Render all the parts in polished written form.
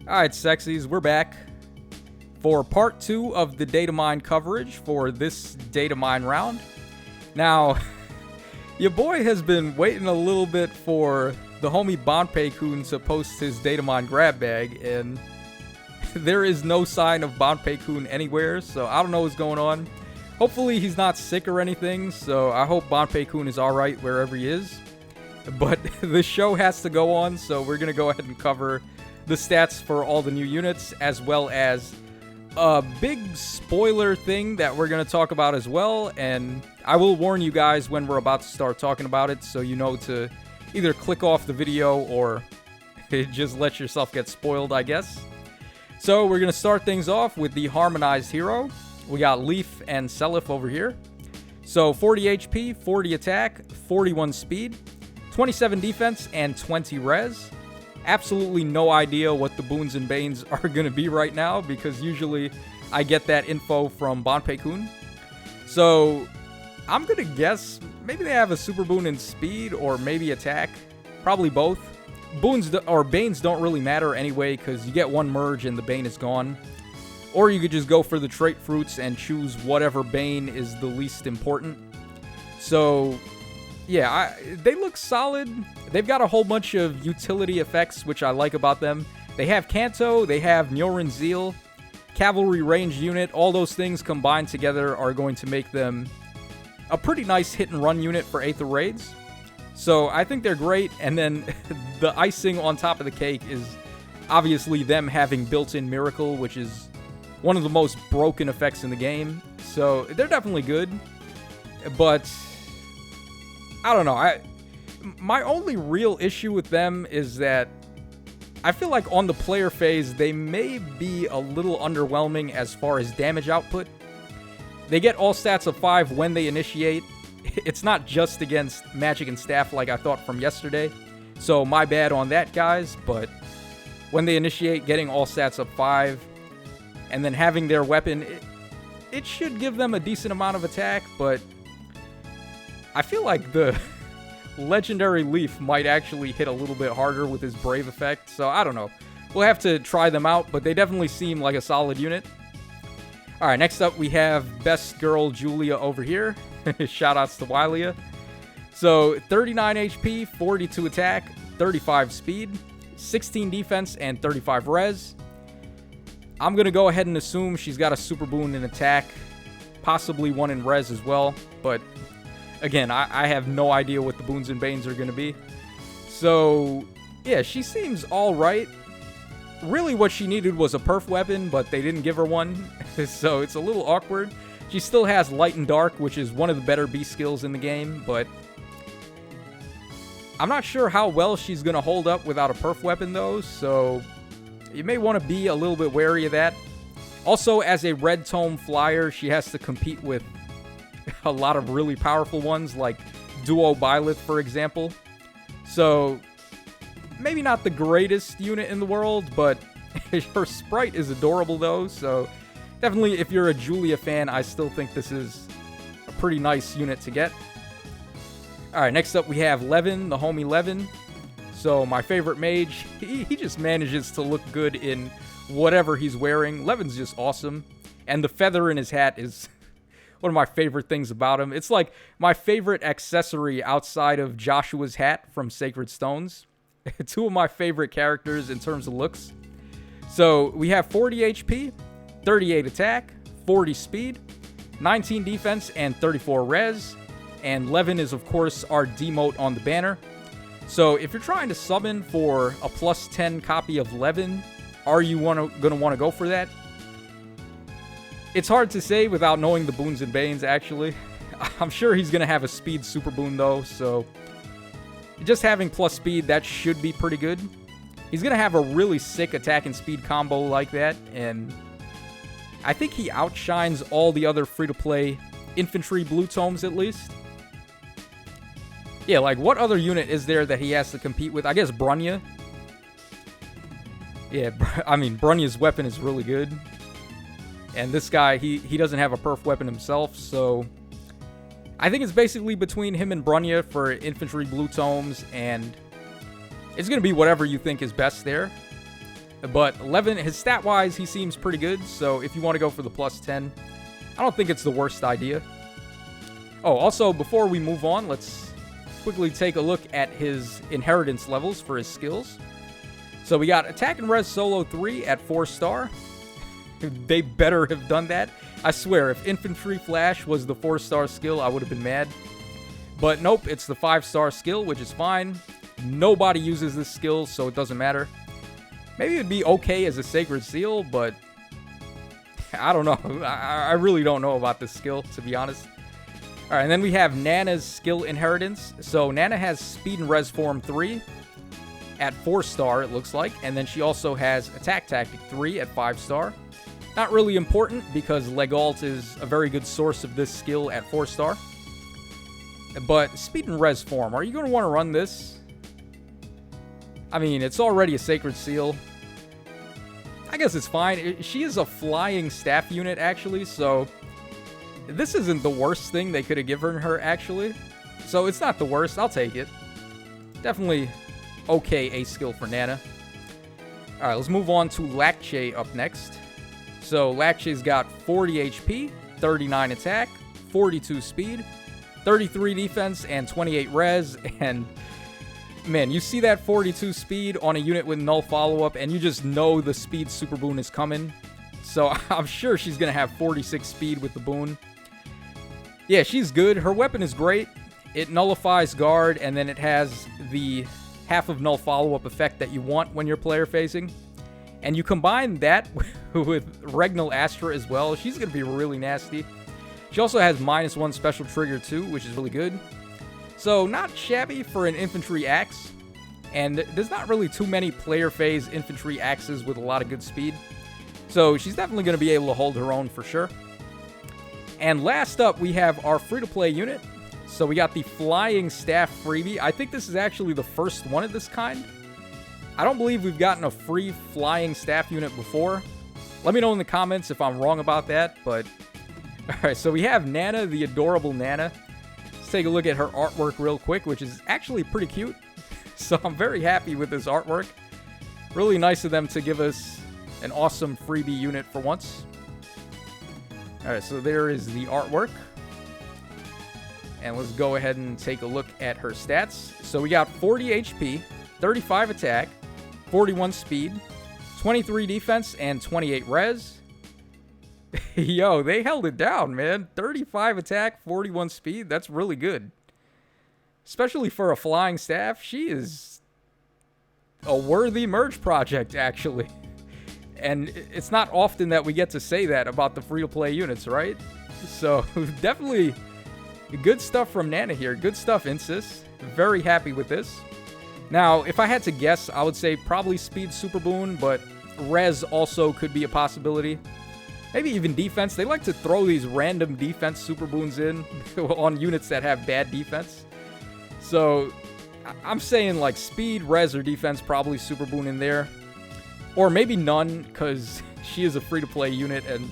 Alright, sexies, we're back for part 2 of the Datamine coverage for this Datamine round. Now, your boy has been waiting a little bit for the homie Banpei-kun to post his Datamine grab bag, and there is no sign of Banpei-kun anywhere, so I don't know what's going on. Hopefully he's not sick or anything, so I hope Banpei-kun is alright wherever he is. But the show has to go on, so we're going to go ahead and cover the stats for all the new units, as well as a big spoiler thing that we're going to talk about as well. And I will warn you guys when we're about to start talking about it, so you know to either click off the video or just let yourself get spoiled, I guess. So we're going to start things off with the harmonized hero. We got Leaf and Seliph over here. So 40 HP, 40 attack, 41 speed, 27 defense, and 20 res. Absolutely no idea what the boons and banes are going to be right now, because usually I get that info from Banpei-kun. So I'm going to guess maybe they have a super boon in speed or maybe attack. Probably both. Boons or banes don't really matter anyway, because you get one merge and the bane is gone. Or you could just go for the trait fruits and choose whatever bane is the least important. So yeah, they look solid. They've got a whole bunch of utility effects, which I like about them. They have Kanto, they have Nyorin Zeal, Cavalry Range Unit. All those things combined together are going to make them a pretty nice hit-and-run unit for Aether Raids. So I think they're great. And then the icing on top of the cake is obviously them having built-in Miracle, which is one of the most broken effects in the game. So they're definitely good. But I don't know. My only real issue with them is that I feel like on the player phase, they may be a little underwhelming as far as damage output. They get all stats of 5 when they initiate. It's not just against magic and staff like I thought from yesterday. So my bad on that, guys. But when they initiate, getting all stats of 5 and then having their weapon, it should give them a decent amount of attack, but I feel like the legendary Leaf might actually hit a little bit harder with his Brave effect, so I don't know. We'll have to try them out, but they definitely seem like a solid unit. Alright, next up we have Best Girl Julia over here. Shoutouts to Wylia. So 39 HP, 42 attack, 35 speed, 16 defense, and 35 res. I'm going to go ahead and assume she's got a super boon in attack, possibly one in res as well, but again, I have no idea what the boons and banes are going to be. So, yeah, she seems alright. Really what she needed was a perf weapon, but they didn't give her one, so it's a little awkward. She still has Light and Dark, which is one of the better B skills in the game, but I'm not sure how well she's going to hold up without a perf weapon, though, so you may want to be a little bit wary of that. Also, as a Red Tome flyer, she has to compete with a lot of really powerful ones, like Duo Byleth, for example. So, maybe not the greatest unit in the world, but her sprite is adorable, though. So, definitely, if you're a Julia fan, I still think this is a pretty nice unit to get. Alright, next up we have Levin, the homie Levin. So, my favorite mage, he just manages to look good in whatever he's wearing. Levin's just awesome. And the feather in his hat is one of my favorite things about him. It's like my favorite accessory outside of Joshua's hat from Sacred Stones. Two of my favorite characters in terms of looks. So we have 40 HP, 38 attack, 40 speed, 19 defense, and 34 res. And Levin is, of course, our demote on the banner. So if you're trying to summon for a plus 10 copy of Levin, are you going to want to go for that? It's hard to say without knowing the boons and banes, actually. I'm sure he's going to have a speed super boon, though, so just having plus speed, that should be pretty good. He's going to have a really sick attack and speed combo like that, and I think he outshines all the other free-to-play infantry blue tomes, at least. Yeah, like, what other unit is there that he has to compete with? I guess Brunya. Yeah, I mean, Brunya's weapon is really good. And this guy, he doesn't have a perf weapon himself, so I think it's basically between him and Brunya for infantry blue tomes, and it's going to be whatever you think is best there. But 11, his stat-wise, he seems pretty good. So if you want to go for the plus 10, I don't think it's the worst idea. Oh, also, before we move on, let's quickly take a look at his inheritance levels for his skills. So we got Attack and Res Solo 3 at 4-star. They better have done that. I swear, if Infantry Flash was the 4-star skill, I would have been mad. But nope, it's the 5-star skill, which is fine. Nobody uses this skill, so it doesn't matter. Maybe it'd be okay as a Sacred Seal, but I don't know. I really don't know about this skill, to be honest. All right, and then we have Nana's skill inheritance. So Nana has Speed and Res Form 3 at 4-star, it looks like. And then she also has Attack Tactic 3 at 5-star. Not really important because Legalt is a very good source of this skill at 4-star. But Speed and Res Form, are you going to want to run this? I mean, it's already a Sacred Seal. I guess it's fine. She is a flying staff unit, actually, so this isn't the worst thing they could have given her, actually. So it's not the worst. I'll take it. Definitely okay A skill for Nana. All right, let's move on to Lactay up next. So Lactay's got 40 HP, 39 attack, 42 speed, 33 defense, and 28 res. And man, you see that 42 speed on a unit with null follow-up, and you just know the speed super boon is coming. So I'm sure she's going to have 46 speed with the boon. Yeah, she's good. Her weapon is great. It nullifies guard, and then it has the half of null follow-up effect that you want when you're player facing. And you combine that with Regnal Astra as well. She's going to be really nasty. She also has -1 special trigger too, which is really good. So not shabby for an infantry axe. And there's not really too many player phase infantry axes with a lot of good speed. So she's definitely going to be able to hold her own for sure. And last up, we have our free-to-play unit. So we got the Flying Staff freebie. I think this is actually the first one of this kind. I don't believe we've gotten a free Flying Staff unit before. Let me know in the comments if I'm wrong about that. But alright, so we have Nana, the adorable Nana. Let's take a look at her artwork real quick, which is actually pretty cute. So I'm very happy with this artwork. Really nice of them to give us an awesome freebie unit for once. Alright, so there is the artwork. And let's go ahead and take a look at her stats. So we got 40 HP, 35 attack, 41 speed, 23 defense, and 28 res. Yo, they held it down, man. 35 attack, 41 speed. That's really good. Especially for a flying staff. She is a worthy merge project, actually. And it's not often that we get to say that about the free-to-play units, right? So, definitely good stuff from Nana here. Good stuff, Insys. Very happy with this. Now, if I had to guess, I would say probably Speed Super Boon, but Res also could be a possibility. Maybe even defense. They like to throw these random defense Super Boons in on units that have bad defense. So, I'm saying like Speed, Res, or defense, probably Super Boon in there. Or maybe none, because she is a free-to-play unit, and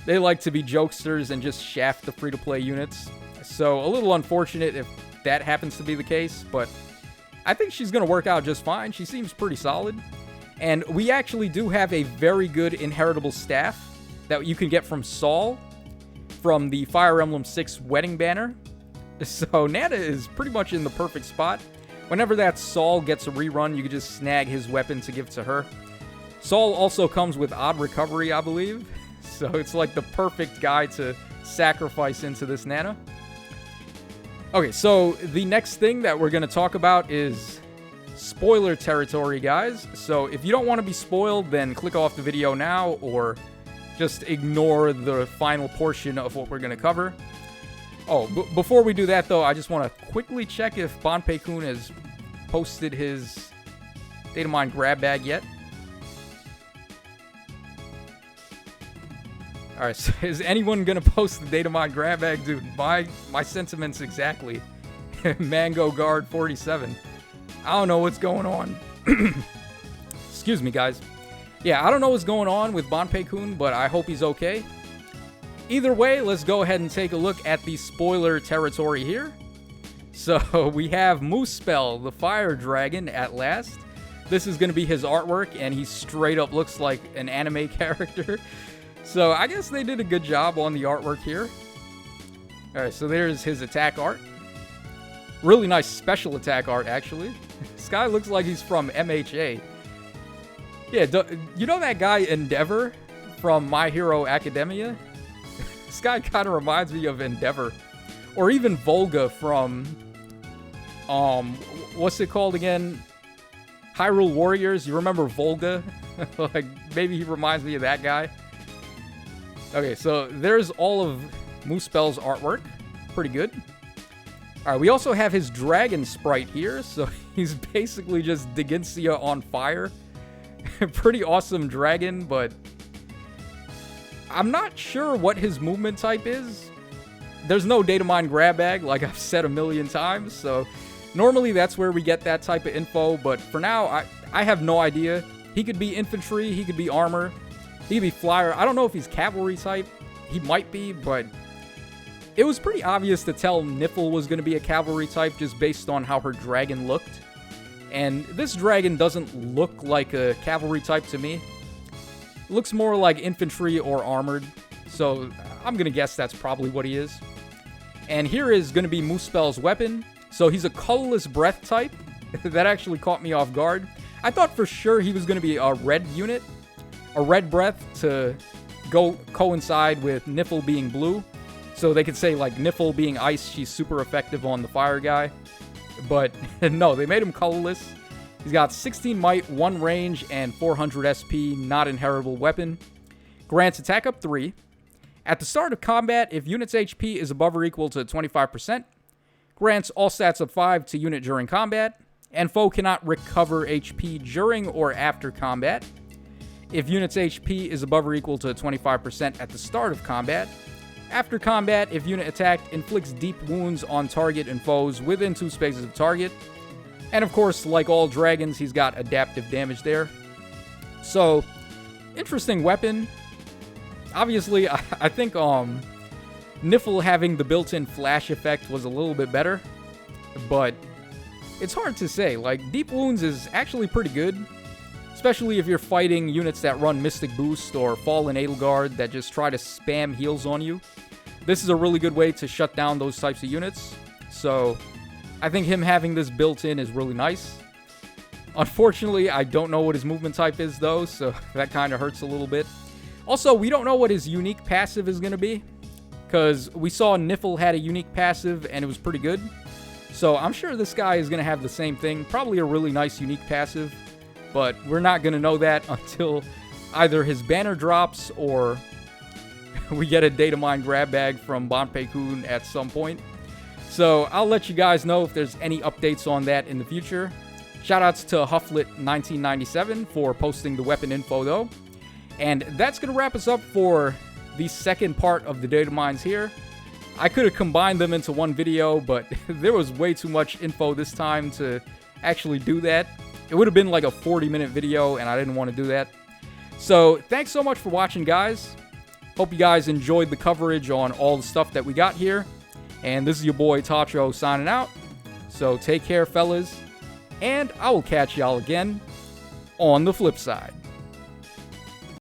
they like to be jokesters and just shaft the free-to-play units. So, a little unfortunate if that happens to be the case, but I think she's going to work out just fine. She seems pretty solid. And we actually do have a very good inheritable staff that you can get from Saul from the Fire Emblem 6 Wedding Banner. So, Nana is pretty much in the perfect spot. Whenever that Saul gets a rerun, you can just snag his weapon to give to her. Saul also comes with odd recovery, I believe. So it's like the perfect guy to sacrifice into this Nana. Okay, so the next thing that we're going to talk about is spoiler territory, guys. So if you don't want to be spoiled, then click off the video now or just ignore the final portion of what we're going to cover. Oh, before we do that, though, I just want to quickly check if Banpei-kun has posted his Datamine grab bag yet. Alright, so is anyone gonna post the Datamine grab bag? Dude, my sentiments exactly. Mango Guard 47. I don't know what's going on. Excuse me, guys. Yeah, I don't know what's going on with Banpei-kun, but I hope he's okay. Either way, let's go ahead and take a look at the spoiler territory here. So, we have Moose Spell, the Fire Dragon, at last. this is going to be his artwork, and he straight up looks like an anime character. So I guess they did a good job on the artwork here. Alright, so there's his attack art. Really nice special attack art, actually. This guy looks like he's from MHA. Yeah, you know that guy Endeavor from My Hero Academia? This guy kind of reminds me of Endeavor. Or even Volga from, what's it called again? Hyrule Warriors. You remember Volga? Like, maybe he reminds me of that guy. Okay, so there's all of Muspel's artwork. Pretty good. Alright, we also have his dragon sprite here. So he's basically just Digincia on fire. Pretty awesome dragon, but I'm not sure what his movement type is. There's no Datamine grab bag, like I've said a million times, so normally that's where we get that type of info, but for now, I have no idea. He could be infantry, he could be armor, he could be flyer. I don't know if he's cavalry type. He might be, but it was pretty obvious to tell Niffle was going to be a cavalry type just based on how her dragon looked. And this dragon doesn't look like a cavalry type to me. It looks more like infantry or armored. So I'm going to guess that's probably what he is. And here is going to be Muspel's weapon. So he's a colorless breath type. That actually caught me off guard. I thought for sure he was going to be a red unit. A red breath to go coincide with Niffle being blue. So they could say like Niffle being ice, she's super effective on the fire guy. But no, they made him colorless. He's got 16 might, 1 range, and 400 SP, not inheritable weapon. Grants attack up 3. At the start of combat, if unit's HP is above or equal to 25%, grants all stats up 5 to unit during combat, and foe cannot recover HP during or after combat. If unit's HP is above or equal to 25% at the start of combat, after combat, if unit attacked, inflicts deep wounds on target and foes within 2 spaces of target. And of course, like all dragons, he's got adaptive damage there. So, interesting weapon. Obviously, I think Niffle having the built-in flash effect was a little bit better. But it's hard to say. Like, deep wounds is actually pretty good. Especially if you're fighting units that run Mystic Boost or Fallen Edelgard that just try to spam heals on you. This is a really good way to shut down those types of units. So, I think him having this built in is really nice. Unfortunately, I don't know what his movement type is though, so that kind of hurts a little bit. Also, we don't know what his unique passive is going to be. Because we saw Niffle had a unique passive and it was pretty good. So, I'm sure this guy is going to have the same thing. Probably a really nice unique passive. But we're not going to know that until either his banner drops or we get a Datamine grab bag from Banpei-kun at some point. So I'll let you guys know if there's any updates on that in the future. Shoutouts to Hufflet1997 for posting the weapon info though. And that's going to wrap us up for the second part of the Datamines here. I could have combined them into one video, but there was way too much info this time to actually do that. It would have been like a 40-minute video, and I didn't want to do that. So, thanks so much for watching, guys. Hope you guys enjoyed the coverage on all the stuff that we got here. And this is your boy, Tacho, signing out. So, take care, fellas. And I will catch y'all again on the flip side.